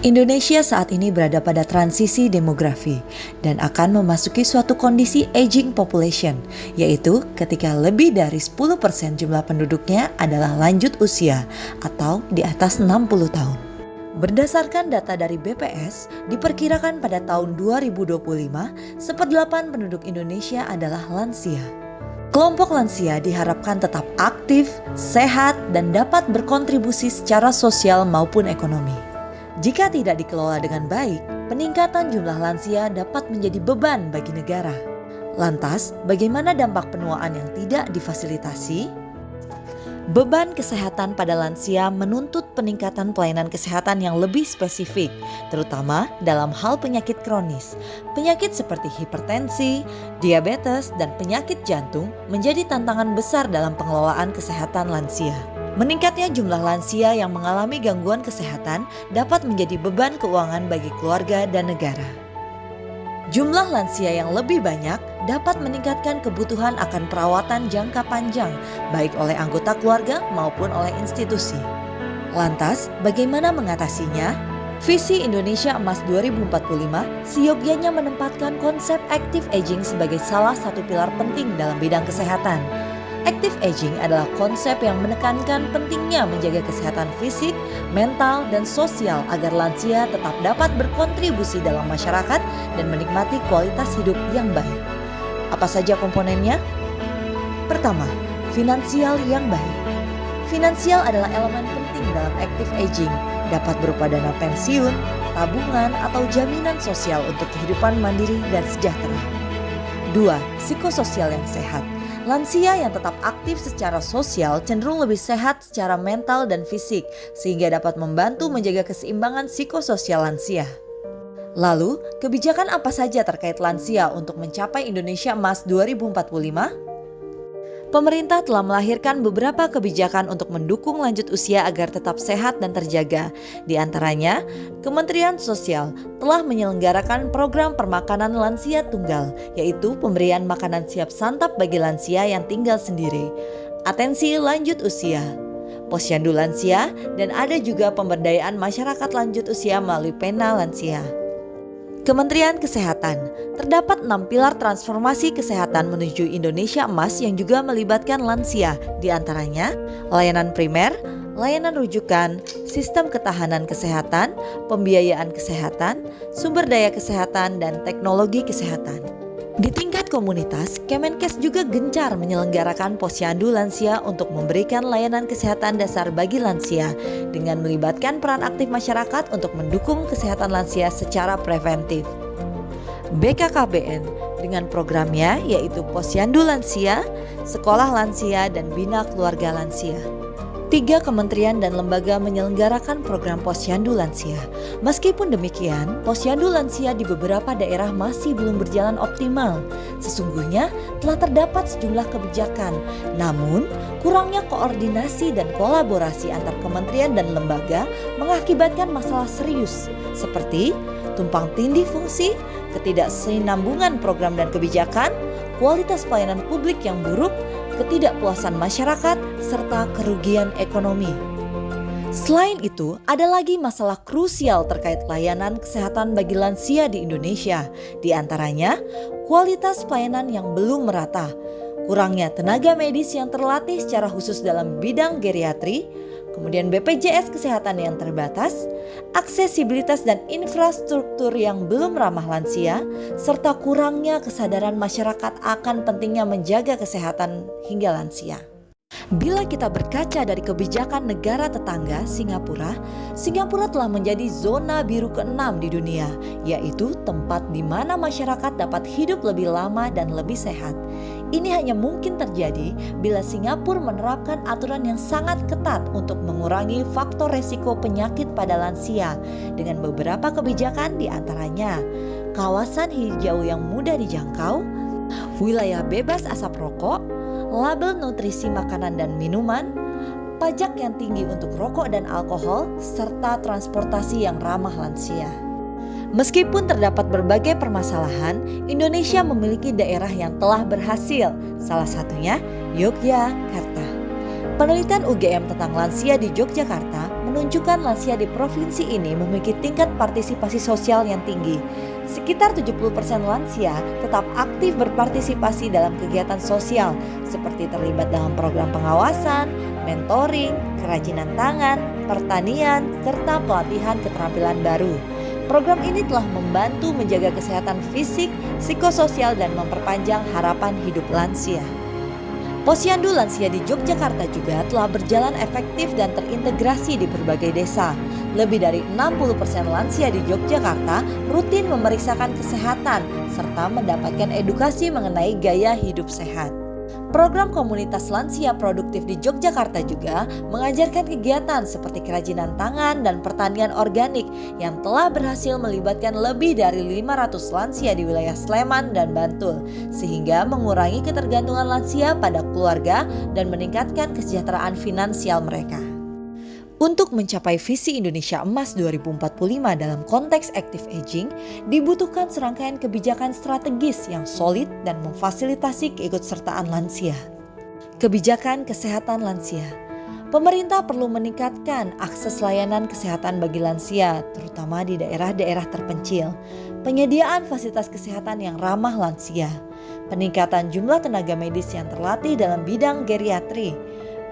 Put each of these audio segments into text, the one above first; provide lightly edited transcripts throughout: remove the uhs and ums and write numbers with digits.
Indonesia saat ini berada pada transisi demografi dan akan memasuki suatu kondisi aging population, yaitu ketika lebih dari 10% jumlah penduduknya adalah lanjut usia atau di atas 60 tahun. Berdasarkan data dari BPS, diperkirakan pada tahun 2025, seperdelapan penduduk Indonesia adalah lansia. Kelompok lansia diharapkan tetap aktif, sehat, dan dapat berkontribusi secara sosial maupun ekonomi. Jika tidak dikelola dengan baik, peningkatan jumlah lansia dapat menjadi beban bagi negara. Lantas, bagaimana dampak penuaan yang tidak difasilitasi? Beban kesehatan pada lansia menuntut peningkatan pelayanan kesehatan yang lebih spesifik, terutama dalam hal penyakit kronis. Penyakit seperti hipertensi, diabetes, dan penyakit jantung menjadi tantangan besar dalam pengelolaan kesehatan lansia. Meningkatnya jumlah lansia yang mengalami gangguan kesehatan dapat menjadi beban keuangan bagi keluarga dan negara. Jumlah lansia yang lebih banyak dapat meningkatkan kebutuhan akan perawatan jangka panjang, baik oleh anggota keluarga maupun oleh institusi. Lantas, bagaimana mengatasinya? Visi Indonesia Emas 2045 seyogyanya menempatkan konsep active aging sebagai salah satu pilar penting dalam bidang kesehatan. Active aging adalah konsep yang menekankan pentingnya menjaga kesehatan fisik, mental, dan sosial agar lansia tetap dapat berkontribusi dalam masyarakat dan menikmati kualitas hidup yang baik. Apa saja komponennya? Pertama, finansial yang baik. Finansial adalah elemen penting dalam active aging, dapat berupa dana pensiun, tabungan, atau jaminan sosial untuk kehidupan mandiri dan sejahtera. 2. Psikososial yang sehat. Lansia yang tetap aktif secara sosial cenderung lebih sehat secara mental dan fisik, sehingga dapat membantu menjaga keseimbangan psikososial lansia. Lalu, kebijakan apa saja terkait lansia untuk mencapai Indonesia Emas 2045? Pemerintah telah melahirkan beberapa kebijakan untuk mendukung lanjut usia agar tetap sehat dan terjaga. Di antaranya, Kementerian Sosial telah menyelenggarakan program permakanan lansia tunggal, yaitu pemberian makanan siap santap bagi lansia yang tinggal sendiri, atensi lanjut usia, posyandu lansia, dan ada juga pemberdayaan masyarakat lanjut usia melalui pena lansia. Kementerian Kesehatan, terdapat 6 pilar transformasi kesehatan menuju Indonesia Emas yang juga melibatkan lansia, di antaranya layanan primer, layanan rujukan, sistem ketahanan kesehatan, pembiayaan kesehatan, sumber daya kesehatan, dan teknologi kesehatan. Di tingkat komunitas, Kemenkes juga gencar menyelenggarakan posyandu lansia untuk memberikan layanan kesehatan dasar bagi lansia dengan melibatkan peran aktif masyarakat untuk mendukung kesehatan lansia secara preventif. BKKBN dengan programnya yaitu Posyandu Lansia, Sekolah Lansia, dan Bina Keluarga Lansia. 3 kementerian dan lembaga menyelenggarakan program posyandu lansia. Meskipun demikian, posyandu lansia di beberapa daerah masih belum berjalan optimal. Sesungguhnya telah terdapat sejumlah kebijakan, namun kurangnya koordinasi dan kolaborasi antar kementerian dan lembaga mengakibatkan masalah serius seperti tumpang tindih fungsi, ketidaksinambungan program dan kebijakan, kualitas pelayanan publik yang buruk, ketidakpuasan masyarakat, serta kerugian ekonomi. Selain itu, ada lagi masalah krusial terkait layanan kesehatan bagi lansia di Indonesia. Di antaranya, kualitas pelayanan yang belum merata, kurangnya tenaga medis yang terlatih secara khusus dalam bidang geriatri, kemudian BPJS kesehatan yang terbatas, aksesibilitas dan infrastruktur yang belum ramah lansia, serta kurangnya kesadaran masyarakat akan pentingnya menjaga kesehatan hingga lansia. Bila kita berkaca dari kebijakan negara tetangga Singapura telah menjadi zona biru ke-6 di dunia, yaitu tempat di mana masyarakat dapat hidup lebih lama dan lebih sehat. Ini hanya mungkin terjadi bila Singapura menerapkan aturan yang sangat ketat untuk mengurangi faktor resiko penyakit pada lansia dengan beberapa kebijakan, di antaranya kawasan hijau yang mudah dijangkau, wilayah bebas asap rokok, label nutrisi makanan dan minuman, pajak yang tinggi untuk rokok dan alkohol, serta transportasi yang ramah lansia. Meskipun terdapat berbagai permasalahan, Indonesia memiliki daerah yang telah berhasil, salah satunya Yogyakarta. Penelitian UGM tentang lansia di Yogyakarta menunjukkan lansia di provinsi ini memiliki tingkat partisipasi sosial yang tinggi. Sekitar 70% lansia tetap aktif berpartisipasi dalam kegiatan sosial seperti terlibat dalam program pengawasan, mentoring, kerajinan tangan, pertanian, serta pelatihan keterampilan baru. Program ini telah membantu menjaga kesehatan fisik, psikososial, dan memperpanjang harapan hidup lansia. Posyandu lansia di Yogyakarta juga telah berjalan efektif dan terintegrasi di berbagai desa. Lebih dari 60% lansia di Yogyakarta rutin memeriksakan kesehatan serta mendapatkan edukasi mengenai gaya hidup sehat. Program komunitas lansia produktif di Yogyakarta juga mengajarkan kegiatan seperti kerajinan tangan dan pertanian organik yang telah berhasil melibatkan lebih dari 500 lansia di wilayah Sleman dan Bantul, sehingga mengurangi ketergantungan lansia pada keluarga dan meningkatkan kesejahteraan finansial mereka. Untuk mencapai visi Indonesia Emas 2045 dalam konteks active aging, dibutuhkan serangkaian kebijakan strategis yang solid dan memfasilitasi keikutsertaan lansia. Kebijakan kesehatan lansia. Pemerintah perlu meningkatkan akses layanan kesehatan bagi lansia, terutama di daerah-daerah terpencil. Penyediaan fasilitas kesehatan yang ramah lansia. Peningkatan jumlah tenaga medis yang terlatih dalam bidang geriatri.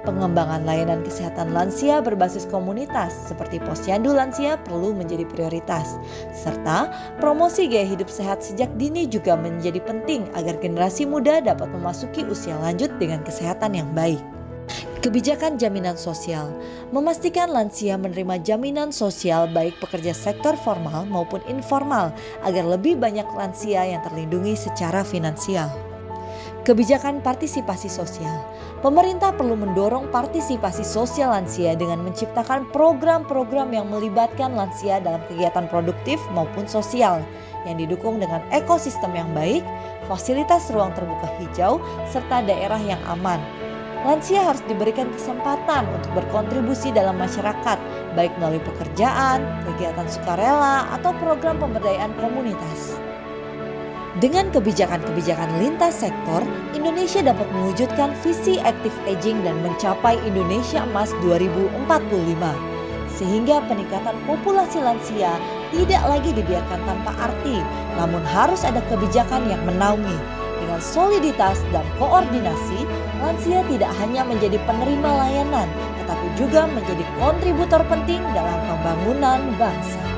Pengembangan layanan kesehatan lansia berbasis komunitas seperti posyandu lansia perlu menjadi prioritas. Serta promosi gaya hidup sehat sejak dini juga menjadi penting agar generasi muda dapat memasuki usia lanjut dengan kesehatan yang baik. Kebijakan jaminan sosial. Memastikan lansia menerima jaminan sosial baik pekerja sektor formal maupun informal agar lebih banyak lansia yang terlindungi secara finansial. Kebijakan partisipasi sosial. Pemerintah perlu mendorong partisipasi sosial lansia dengan menciptakan program-program yang melibatkan lansia dalam kegiatan produktif maupun sosial yang didukung dengan ekosistem yang baik, fasilitas ruang terbuka hijau, serta daerah yang aman. Lansia harus diberikan kesempatan untuk berkontribusi dalam masyarakat, baik melalui pekerjaan, kegiatan sukarela, atau program pemberdayaan komunitas. Dengan kebijakan-kebijakan lintas sektor, Indonesia dapat mewujudkan visi active aging dan mencapai Indonesia Emas 2045. Sehingga peningkatan populasi lansia tidak lagi dibiarkan tanpa arti, namun harus ada kebijakan yang menaungi. Dengan soliditas dan koordinasi, lansia tidak hanya menjadi penerima layanan, tetapi juga menjadi kontributor penting dalam pembangunan bangsa.